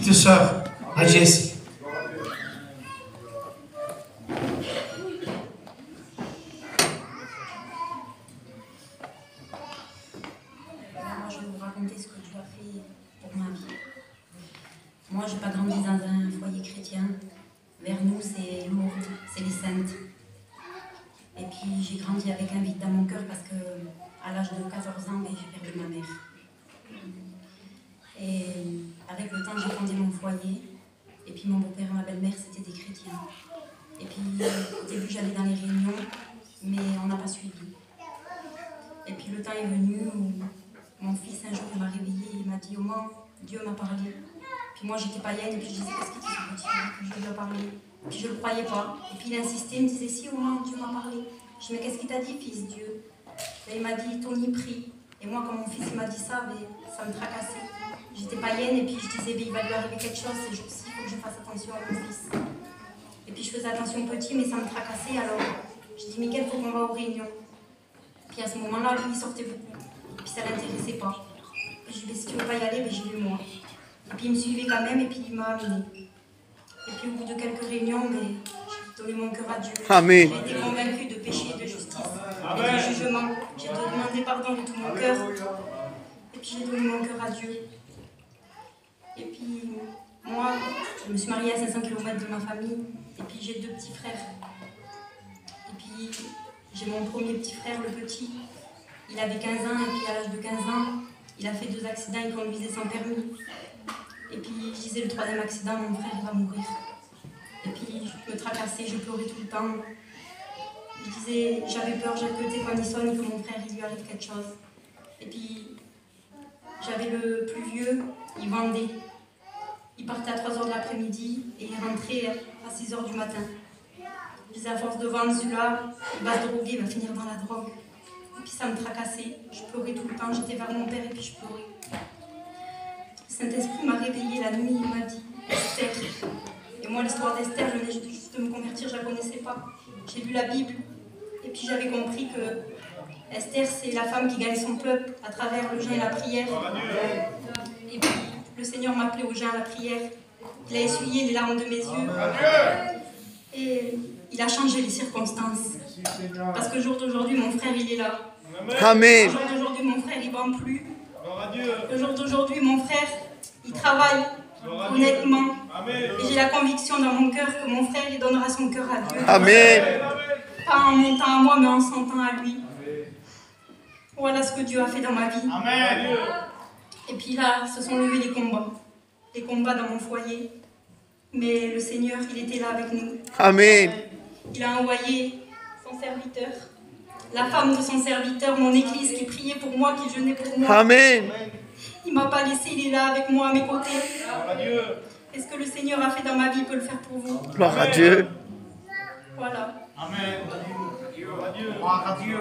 petite sœur, à Jessie. Moi, je vais vous raconter ce que Dieu a fait pour ma vie. Moi, je n'ai pas grandi dans un foyer chrétien. Vers nous, c'est Lourdes, c'est les Saintes. Et puis, j'ai grandi avec un vide dans mon cœur parce que, à l'âge de 14 ans, j'ai perdu ma mère. Et avec le temps, j'ai fondé mon foyer. Et puis, mon beau-père et ma belle-mère, c'était des chrétiens. Et puis, au début, j'allais dans les réunions, mais on n'a pas suivi. Et puis, le temps est venu où mon fils, un jour, il m'a réveillé, il m'a dit « Maman, Dieu m'a parlé ». Puis moi, j'étais païenne, et puis je disais « Qu'est-ce qu'il dit ce petit ?» Puis je lui ai parlé. Puis je ne le croyais pas. Et puis il insistait, il me disait « Si, maman, Dieu m'a parlé ». Je dis « Mais qu'est-ce qu'il t'a dit, fils, Dieu ?» Et il m'a dit « Ton nid prie ». Et moi, quand mon fils m'a dit ça, ça me tracassait. J'étais païenne, et puis je disais « Il va lui arriver quelque chose, ces jours-ci, il faut que je fasse attention à mon fils ». Et puis je faisais attention au petit, mais ça me tracassait, alors je dis « Mais quel faut qu'on va aux réunions ?» Puis à ce moment-là, lui, il sortait beaucoup. Et puis ça ne l'intéressait pas. Puis je lui ai dit, si tu ne veux pas y aller, j'y vais moi. Et puis il me suivait quand même, et puis il m'a amené. Et puis au bout de quelques réunions, j'ai donné mon cœur à Dieu. Amen. J'ai été convaincue de péché et de justice et de jugement. J'ai demandé pardon de tout mon cœur. Et puis j'ai donné mon cœur à Dieu. Et puis moi, je me suis mariée à 500 km de ma famille. Et puis j'ai 2 petits frères. Et puis j'ai mon premier petit frère, le petit. Il avait 15 ans, et puis à l'âge de 15 ans, il a fait 2 accidents, il conduisait sans permis. Et puis je disais, le 3e accident, mon frère il va mourir. Et puis je me tracassais, je pleurais tout le temps. Je disais, j'avais peur, que le téléphone sonne, que mon frère il lui arrive quelque chose. Et puis j'avais le plus vieux, il vendait. Il partait à 3h de l'après-midi et il rentrait à 6h du matin. Je disais, à force de vendre celui-là, il va se droguer, il va finir dans la drogue. Et puis ça me tracassait, je pleurais tout le temps, j'étais vers mon père et puis je pleurais. Le Saint-Esprit m'a réveillée la nuit, il m'a dit « Esther ». Et moi l'histoire d'Esther, je venais juste de me convertir, je ne la connaissais pas. J'ai lu la Bible et puis j'avais compris que Esther c'est la femme qui gagne son peuple à travers le jeûne et la prière. Et puis le Seigneur m'a appelé au jeûne et à la prière. Il a essuyé les larmes de mes yeux. Et il a changé les circonstances. Parce que le jour d'aujourd'hui, mon frère, il est là. Amen. Le jour d'aujourd'hui, mon frère, il ne vend plus. Le jour d'aujourd'hui, mon frère, il travaille honnêtement. Et j'ai la conviction dans mon cœur que mon frère, il donnera son cœur à Dieu. Amen. Pas en montant à moi, mais en sentant à lui. Voilà ce que Dieu a fait dans ma vie. Amen. Et puis là, se sont levés les combats. Les combats dans mon foyer. Mais le Seigneur, il était là avec nous. Amen. Il a envoyé son serviteur, la femme de son serviteur, mon église qui priait pour moi, qui jeûnait pour moi. Amen. Il ne m'a pas laissé, il est là avec moi à mes côtés. Et ce que le Seigneur a fait dans ma vie, il peut le faire pour vous. Gloire à Dieu. Voilà. Amen. Gloire à Dieu.